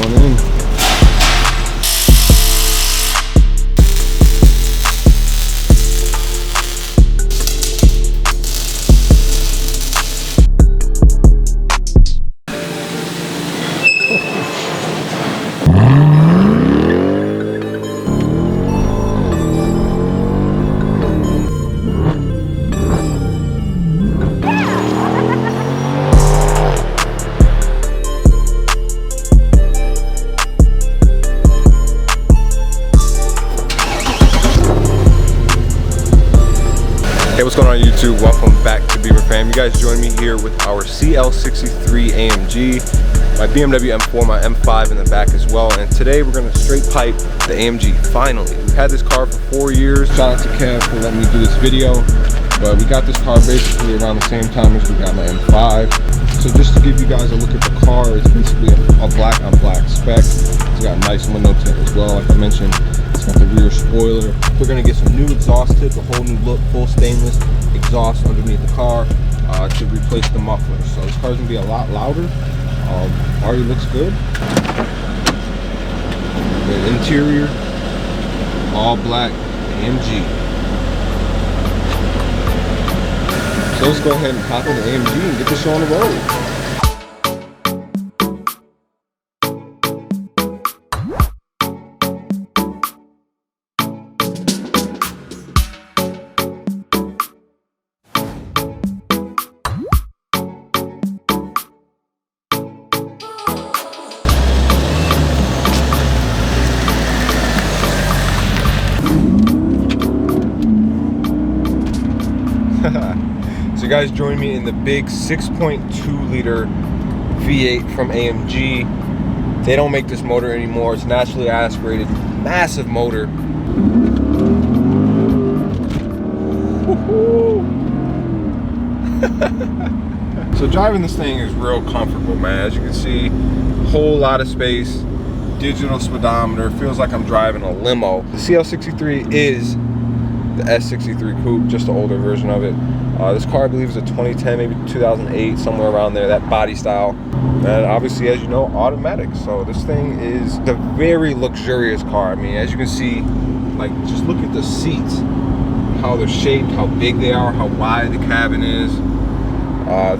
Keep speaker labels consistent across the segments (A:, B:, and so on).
A: going in.
B: Hey, what's going on YouTube? Welcome back to Beemer Fam. You guys join me here with our Cl63 Amg, my BMW M4, my M5 in the back as well. And today we're going to straight pipe the Amg, finally. We've had this car for 4 years. Shout out to Kev for letting me do this video. But we got this car basically around the same time as we got my M5. So just to give you guys a look at the car, it's basically a black on black spec. It's got a nice window tint as well, like I mentioned. It's got the rear spoiler. We're gonna get some new exhaust tips, a whole new look, full stainless exhaust underneath the car to replace the muffler. So this car's gonna be a lot louder. Already looks good. The interior, all black AMG. So let's go ahead and hop in the AMG and get this show on the road. So you guys join me in the big 6.2 liter V8 from AMG. They don't make this motor anymore. It's naturally aspirated, massive motor. So driving this thing is real comfortable, man. As you can see, a whole lot of space, digital speedometer. Feels like I'm driving a limo. The Cl63 is the S63 coupe, just the older version of it. This car I believe is a 2010, maybe 2008, somewhere around there, that body style. And obviously, as you know, automatic. So this thing is a very luxurious car. I mean, as you can see, like, just look at the seats, how they're shaped, how big they are, how wide the cabin is.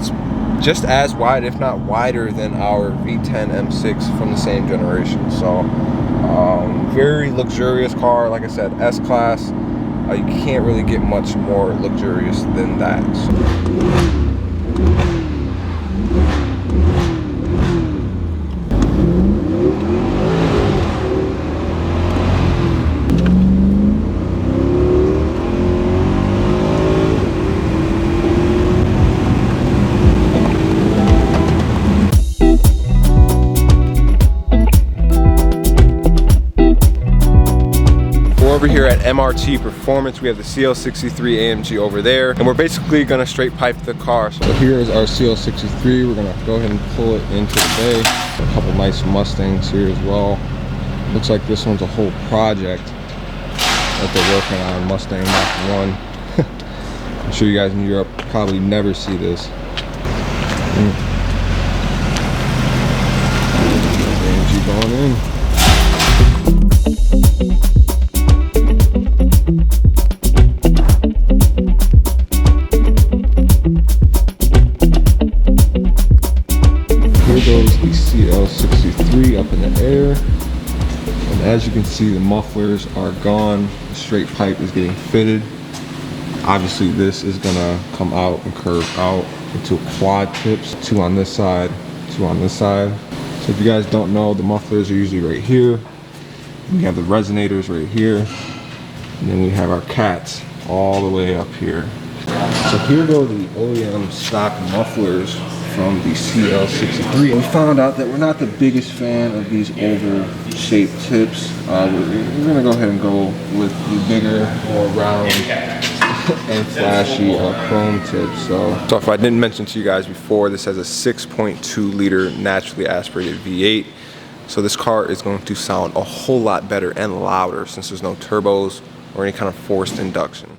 B: It's just as wide, if not wider, than our V10 M6 from the same generation. So very luxurious car. Like I said, S-Class. You can't really get much more luxurious than that. Over here at MRT Performance, we have the Cl63 Amg over there, and we're basically gonna straight pipe the car. So here is our Cl63. We're gonna go ahead and pull it into the bay. A couple nice Mustangs here as well. Looks like this one's a whole project that they're working on, Mustang Mach 1. I'm sure you guys in Europe probably never see this. Amg going in. Goes the Cl63 up in the air, and as you can see, the mufflers are gone. The straight pipe is getting fitted. Obviously this is gonna come out and curve out into quad tips, 2 on this side, 2 on this side. So if you guys don't know, the mufflers are usually right here. We have the resonators right here, and then we have our cats all the way up here. So here go the OEM stock mufflers from the Cl63. We found out that we're not the biggest fan of these oval shaped tips. We're gonna go ahead and go with the bigger, more round and flashy chrome tips. So if I didn't mention to you guys before, this has a 6.2 liter naturally aspirated V8. So this car is going to sound a whole lot better and louder since there's no turbos or any kind of forced induction.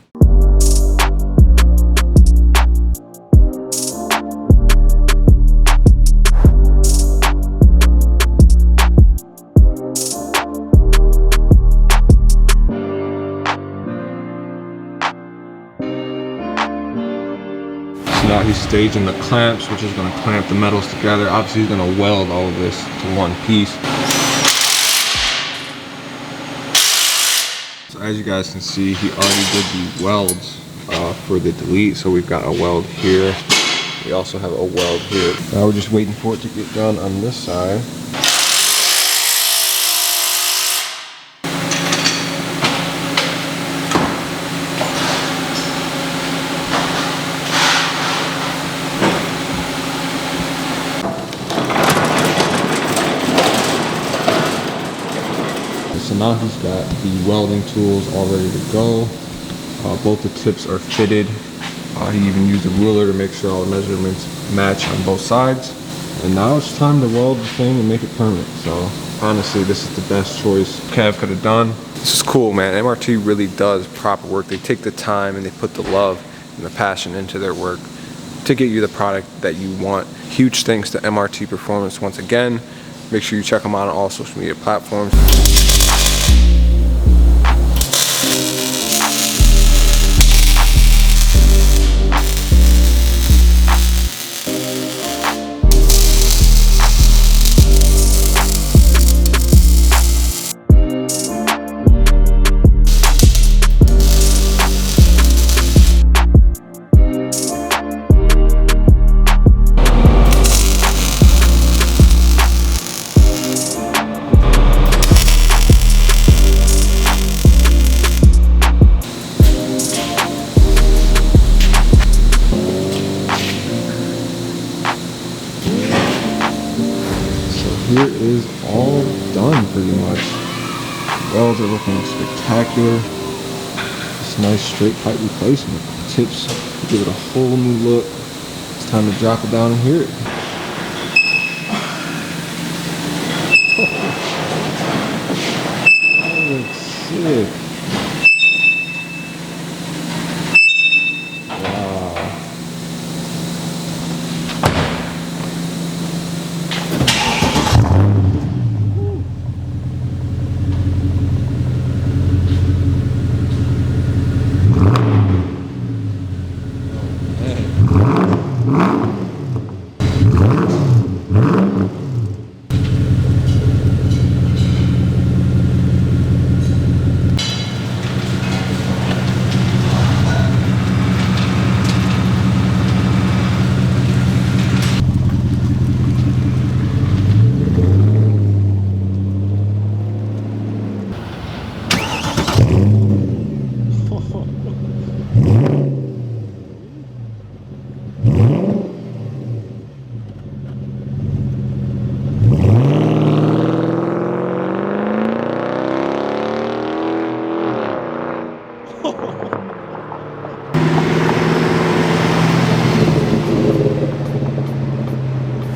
B: staging the clamps, which is going to clamp the metals together. Obviously he's going to weld all of this to one piece. So as you guys can see, he already did the welds for the delete. So we've got a weld here. We also have a weld here. Now we're just waiting for it to get done on this side. So now he's got the welding tools all ready to go. Both the tips are fitted. He even used a ruler to make sure all the measurements match on both sides. And now it's time to weld the thing and make it permanent. So honestly, this is the best choice Kev could have done. This is cool, man. MRT really does proper work. They take the time and they put the love and the passion into their work to get you the product that you want. Huge thanks to MRT Performance once again. Make sure you check them out on all social media platforms. Here is all done pretty much. Welds are looking spectacular. It's a nice straight pipe replacement. Tips give it a whole new look. It's time to drop it down and hear it. That looks sick.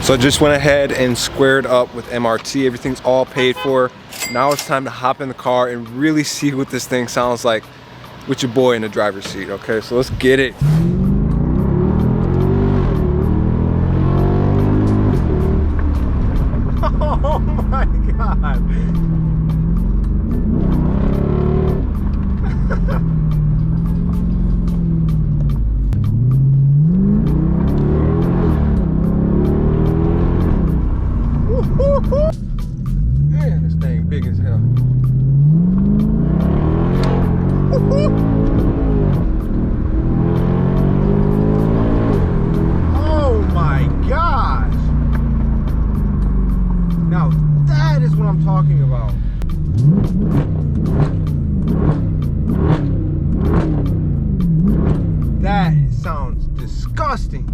B: So I just went ahead and squared up with MRT. Everything's all paid for. Now it's time to hop in the car and really see what this thing sounds like with your boy in the driver's seat. Okay, so let's get it. Oh my God. Man, this thing big as hell. Oh my gosh. Now that is what I'm talking about. That sounds disgusting.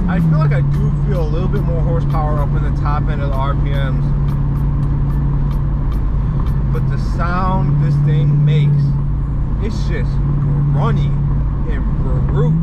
B: I feel like I do feel a little bit more horsepower up in the top end of the RPMs, but the sound this thing makes, it's just grungy and brute.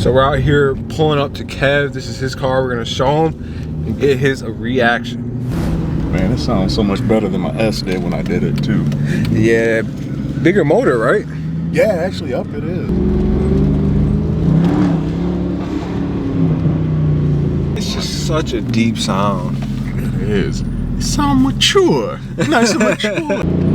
B: So we're out here pulling up to Kev. This is his car. We're gonna show him and get his reaction.
A: Man, it sounds so much better than my S did when I did it too.
B: Yeah, bigger motor, right?
A: Yeah, actually up it is.
B: It's just such a deep sound.
A: It is. It sounds mature. Nice and mature.